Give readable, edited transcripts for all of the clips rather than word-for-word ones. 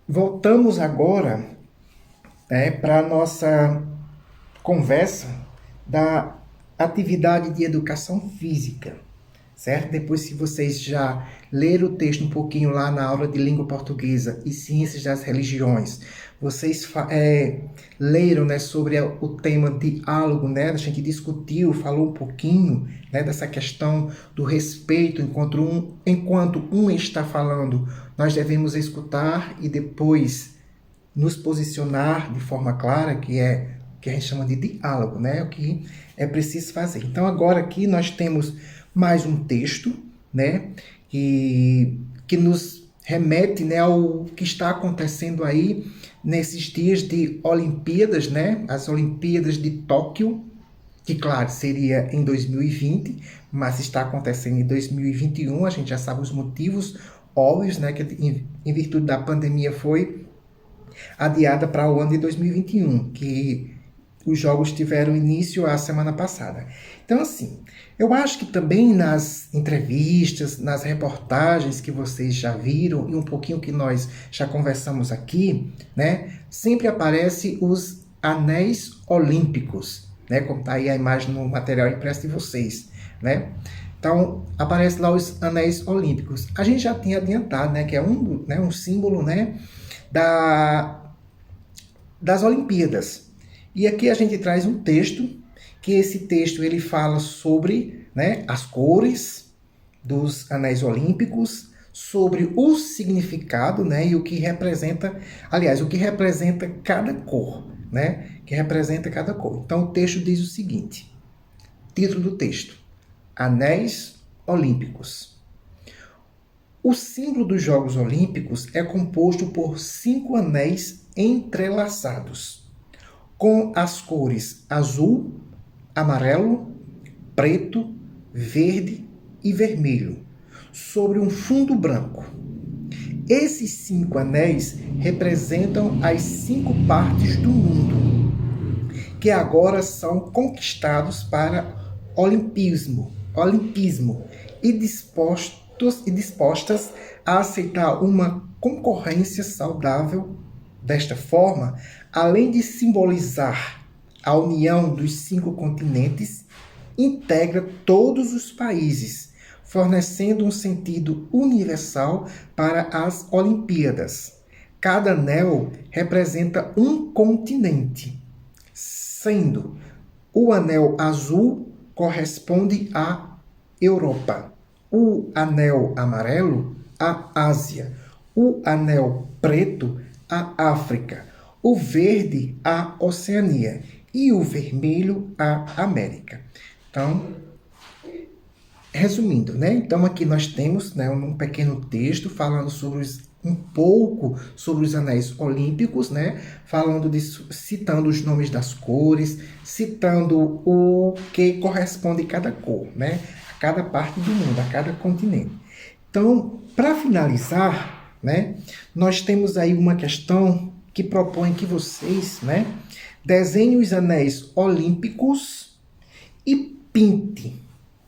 Voltamos agora, para a nossa conversa da atividade de educação física, certo? Depois, se vocês já leram o texto um pouquinho lá na aula de língua portuguesa e ciências das religiões, vocês leram, né, sobre o tema diálogo, né? A gente discutiu, falou um pouquinho, né, dessa questão do respeito enquanto um está falando, nós devemos escutar e depois nos posicionar de forma clara, que é o que a gente chama de diálogo, né? O que é preciso fazer. Então, agora aqui nós temos mais um texto, né? Que nos remete, né, ao que está acontecendo aí nesses dias de Olimpíadas, né? As Olimpíadas de Tóquio, que, claro, seria em 2020, mas está acontecendo em 2021. A gente já sabe os motivos óbvios, né? Que em virtude da pandemia foi adiada para o ano de 2021, que os jogos tiveram início a semana passada. Então, assim, eu acho que também nas entrevistas, nas reportagens que vocês já viram e um pouquinho que nós já conversamos aqui, né, sempre aparece os anéis olímpicos, né, como está aí a imagem no material impresso de vocês, né? Então, aparece lá os anéis olímpicos. A gente já tinha adiantado, né, que é um símbolo, né, da, das Olimpíadas. E aqui a gente traz um texto, que esse texto ele fala sobre, né, as cores dos anéis olímpicos, sobre o significado, né, e o que representa, aliás, o que representa cada cor, né, que representa cada cor. Então o texto diz o seguinte, título do texto, Anéis Olímpicos. O símbolo dos Jogos Olímpicos é composto por 5 anéis entrelaçados, com as cores azul, amarelo, preto, verde e vermelho, sobre um fundo branco. Esses 5 anéis representam as 5 partes do mundo, que agora são conquistados para olimpismo e dispostas a aceitar uma concorrência saudável. Desta forma, além de simbolizar a união dos 5 continentes, integra todos os países, fornecendo um sentido universal para as Olimpíadas. Cada anel representa um continente, sendo o anel azul corresponde à Europa, o anel amarelo à Ásia, o anel preto à África, o verde à Oceania e o vermelho à América. Então, resumindo, né? Então aqui nós temos, né, um pequeno texto falando sobre um pouco sobre os anéis olímpicos, né? Citando os nomes das cores, citando o que corresponde a cada cor, né? A cada parte do mundo, a cada continente. Então, para finalizar, né, nós temos aí uma questão que propõe que vocês, né, desenhem os anéis olímpicos e pinte.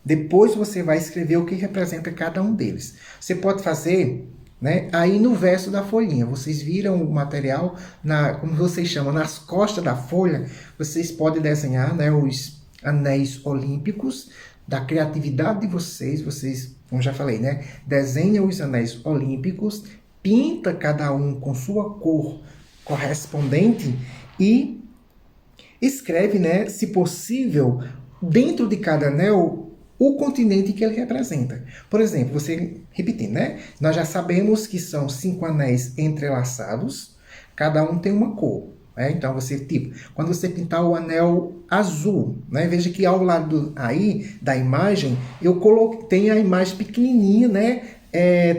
Depois você vai escrever o que representa cada um deles. Você pode fazer, né, aí no verso da folhinha. Vocês viram o material, como vocês chamam, nas costas da folha, vocês podem desenhar, né, os anéis olímpicos, da criatividade de vocês, como já falei, né, desenham os anéis olímpicos, pinta cada um com sua cor correspondente e escreve, né, se possível, dentro de cada anel, o continente que ele representa. Por exemplo, você, repetindo, né, nós já sabemos que são 5 anéis entrelaçados, cada um tem uma cor. Né? Então, quando você pintar o anel azul, né, veja que ao lado aí da imagem, eu coloquei a imagem pequenininha, né,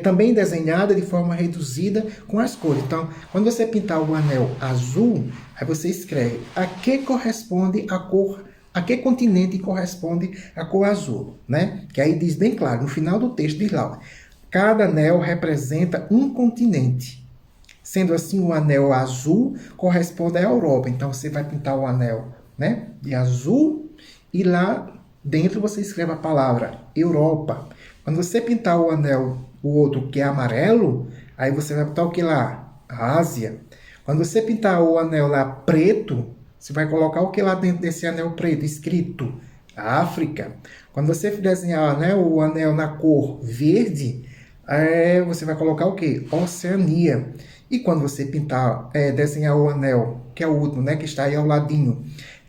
também desenhada de forma reduzida com as cores. Então, quando você pintar o anel azul, aí você escreve a que corresponde a cor, a que continente corresponde a cor azul, né? Que aí diz bem claro, no final do texto diz lá, cada anel representa um continente. Sendo assim, o anel azul corresponde à Europa. Então, você vai pintar o anel, né, de azul e lá dentro você escreve a palavra Europa. Quando você pintar o anel, o outro que é amarelo, aí você vai botar o que lá? Ásia. Quando você pintar o anel lá preto, você vai colocar o que lá dentro desse anel preto? Escrito África. Quando você desenhar, né, o anel na cor verde, você vai colocar o quê? Oceania. E quando você pintar, desenhar o anel, que é o último, né, que está aí ao ladinho,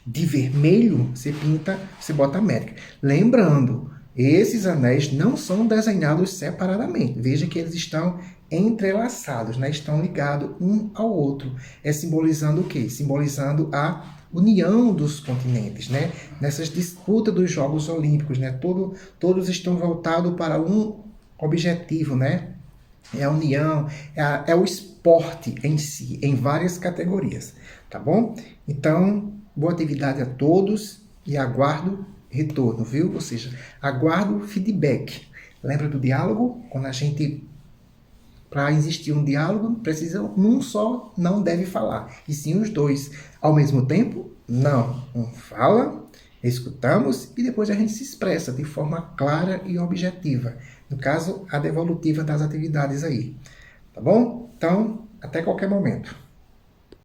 de vermelho, você bota América. Lembrando, esses anéis não são desenhados separadamente. Veja que eles estão entrelaçados, né? Estão ligados um ao outro. É simbolizando o quê? Simbolizando a união dos continentes, né? Nessas disputas dos Jogos Olímpicos, né? Todos estão voltados para um objetivo, né? É a união, é o esporte em si, em várias categorias, tá bom? Então, boa atividade a todos e aguardo retorno, viu? Ou seja, aguardo feedback. Lembra do diálogo? Para existir um diálogo, precisa um só não deve falar, e sim os dois. Ao mesmo tempo, não. Um fala, escutamos e depois a gente se expressa de forma clara e objetiva. No caso, a devolutiva das atividades aí. Tá bom? Então, até qualquer momento.